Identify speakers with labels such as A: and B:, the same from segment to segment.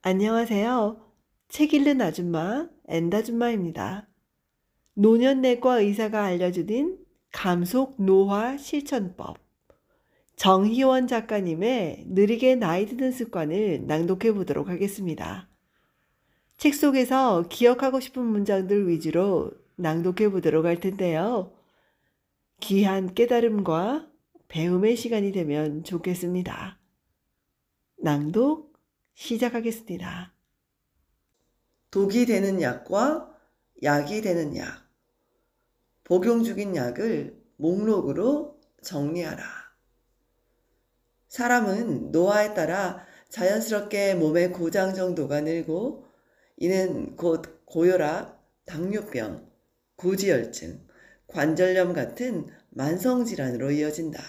A: 안녕하세요. 책 읽는 아줌마, 엔다줌마입니다. 노년내과 의사가 알려주는 감속 노화 실천법. 정희원 작가님의 느리게 나이 드는 습관을 낭독해 보도록 하겠습니다. 책 속에서 기억하고 싶은 문장들 위주로 낭독해 보도록 할 텐데요. 귀한 깨달음과 배움의 시간이 되면 좋겠습니다. 낭독 시작하겠습니다. 독이 되는 약과 약이 되는 약. 복용 중인 약을 목록으로 정리하라. 사람은 노화에 따라 자연스럽게 몸의 고장 정도가 늘고 이는 곧 고혈압, 당뇨병, 고지혈증, 관절염 같은 만성질환으로 이어진다.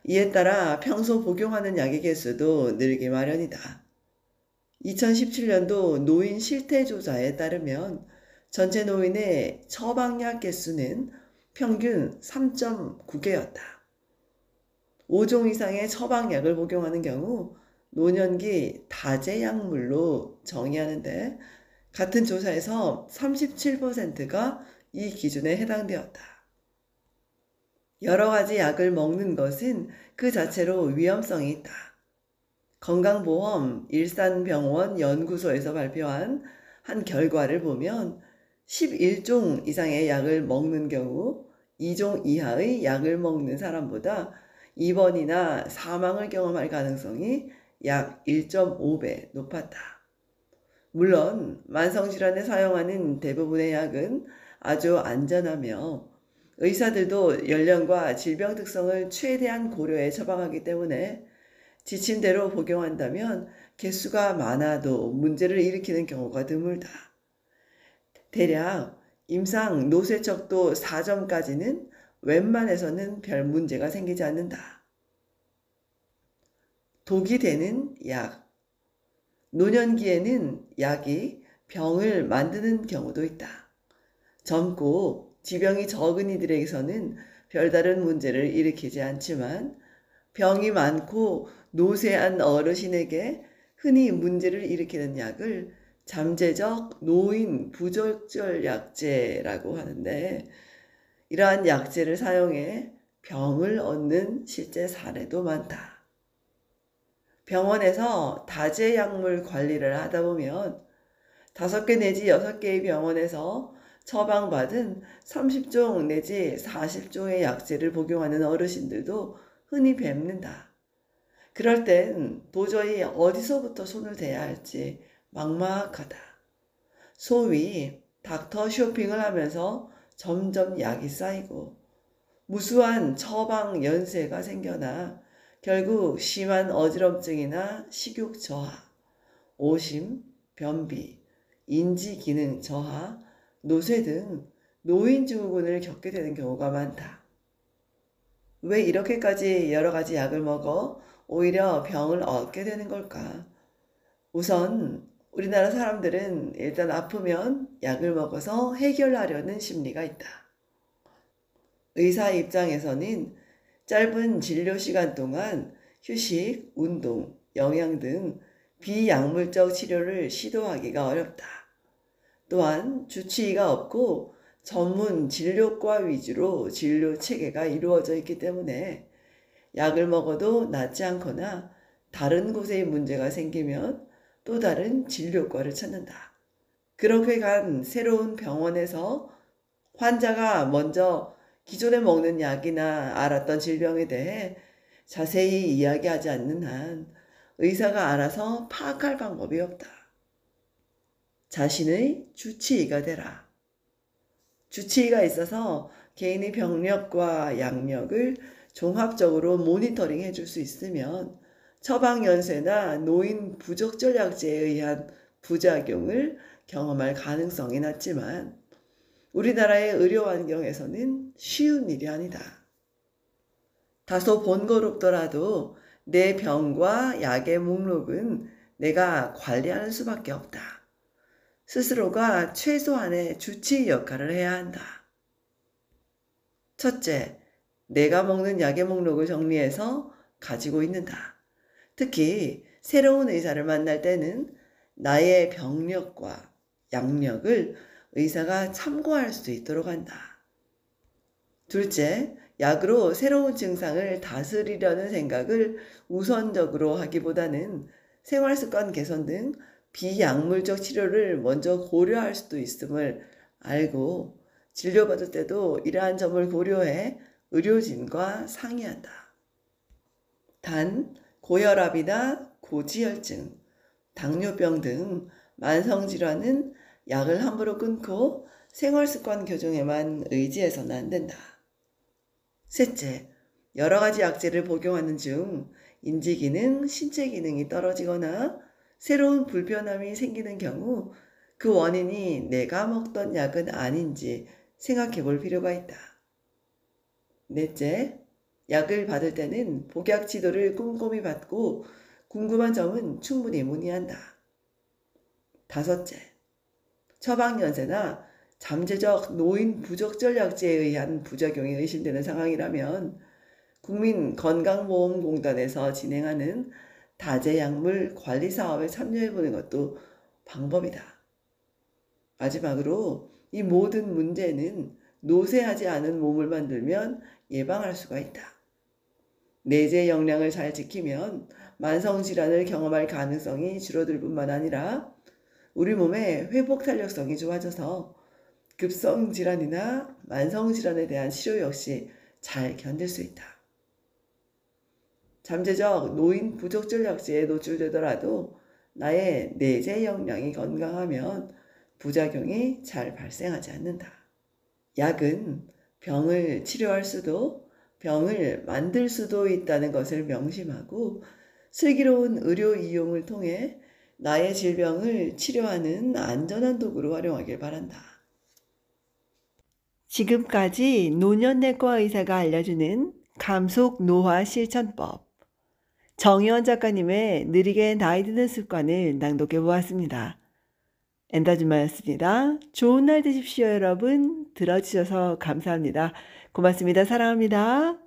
A: 이에 따라 평소 복용하는 약의 개수도 늘기 마련이다. 2017년도 노인 실태조사에 따르면 전체 노인의 처방약 개수는 평균 3.9개였다. 5종 이상의 처방약을 복용하는 경우 노년기 다제약물로 정의하는데 같은 조사에서 37%가 이 기준에 해당되었다. 여러 가지 약을 먹는 것은 그 자체로 위험성이 있다. 건강보험 일산병원 연구소에서 발표한 한 결과를 보면 11종 이상의 약을 먹는 경우 2종 이하의 약을 먹는 사람보다 입원이나 사망을 경험할 가능성이 약 1.5배 높았다. 물론 만성질환에 사용하는 대부분의 약은 아주 안전하며 의사들도 연령과 질병 특성을 최대한 고려해 처방하기 때문에 지침 대로 복용한다면 개수가 많아도 문제를 일으키는 경우가 드물다. 대략 임상 노쇠척도 4점까지는 웬만해서는 별 문제가 생기지 않는다. 독이 되는 약. 노년기에는 약이 병을 만드는 경우도 있다. 젊고 지병이 적은 이들에게서는 별다른 문제를 일으키지 않지만 병이 많고 노쇠한 어르신에게 흔히 문제를 일으키는 약을 잠재적 노인 부적절 약제라고 하는데 이러한 약제를 사용해 병을 얻는 실제 사례도 많다. 병원에서 다제약물 관리를 하다 보면 5개 내지 6개의 병원에서 처방받은 30종 내지 40종의 약제를 복용하는 어르신들도 흔히 뵙는다. 그럴 땐 도저히 어디서부터 손을 대야 할지 막막하다. 소위 닥터 쇼핑을 하면서 점점 약이 쌓이고 무수한 처방 연세가 생겨나 결국 심한 어지럼증이나 식욕 저하, 오심, 변비, 인지 기능 저하, 노쇠 등 노인 증후군을 겪게 되는 경우가 많다. 왜 이렇게까지 여러 가지 약을 먹어 오히려 병을 얻게 되는 걸까? 우선 우리나라 사람들은 일단 아프면 약을 먹어서 해결하려는 심리가 있다. 의사 입장에서는 짧은 진료 시간 동안 휴식, 운동, 영양 등 비약물적 치료를 시도하기가 어렵다. 또한 주치의가 없고 전문 진료과 위주로 진료 체계가 이루어져 있기 때문에 약을 먹어도 낫지 않거나 다른 곳에 문제가 생기면 또 다른 진료과를 찾는다. 그렇게 간 새로운 병원에서 환자가 먼저 기존에 먹는 약이나 알았던 질병에 대해 자세히 이야기하지 않는 한 의사가 알아서 파악할 방법이 없다. 자신의 주치의가 되라. 주치의가 있어서 개인의 병력과 약력을 종합적으로 모니터링 해줄 수 있으면 처방 연세나 노인 부적절 약제에 의한 부작용을 경험할 가능성이 낮지만 우리나라의 의료 환경에서는 쉬운 일이 아니다. 다소 번거롭더라도 내 병과 약의 목록은 내가 관리하는 수밖에 없다. 스스로가 최소한의 주치의 역할을 해야 한다. 첫째, 내가 먹는 약의 목록을 정리해서 가지고 있는다. 특히 새로운 의사를 만날 때는 나의 병력과 양력을 의사가 참고할 수 있도록 한다. 둘째, 약으로 새로운 증상을 다스리려는 생각을 우선적으로 하기보다는 생활습관 개선 등 비약물적 치료를 먼저 고려할 수도 있음을 알고 진료받을 때도 이러한 점을 고려해 의료진과 상의한다. 단, 고혈압이나 고지혈증, 당뇨병 등 만성질환은 약을 함부로 끊고 생활습관 교정에만 의지해서는 안 된다. 셋째, 여러 가지 약제를 복용하는 중 인지기능, 신체기능이 떨어지거나 새로운 불편함이 생기는 경우 그 원인이 내가 먹던 약은 아닌지 생각해 볼 필요가 있다. 넷째, 약을 받을 때는 복약 지도를 꼼꼼히 받고 궁금한 점은 충분히 문의한다. 다섯째, 처방연세나 잠재적 노인 부적절 약제에 의한 부작용이 의심되는 상황이라면 국민건강보험공단에서 진행하는 다제약물 관리 사업에 참여해보는 것도 방법이다. 마지막으로 이 모든 문제는 노쇠하지 않은 몸을 만들면 예방할 수가 있다. 내재 역량을 잘 지키면 만성질환을 경험할 가능성이 줄어들 뿐만 아니라 우리 몸의 회복 탄력성이 좋아져서 급성질환이나 만성질환에 대한 치료 역시 잘 견딜 수 있다. 잠재적 노인 부적절 약제에 노출되더라도 나의 내재 역량이 건강하면 부작용이 잘 발생하지 않는다. 약은 병을 치료할 수도 병을 만들 수도 있다는 것을 명심하고 슬기로운 의료 이용을 통해 나의 질병을 치료하는 안전한 도구로 활용하길 바란다. 지금까지 노년내과 의사가 알려주는 감속 노화 실천법, 정희원 작가님의 느리게 나이 드는 습관을 낭독해 보았습니다. 엔다주마였습니다. 좋은 날 되십시오, 여러분. 들어주셔서 감사합니다. 고맙습니다. 사랑합니다.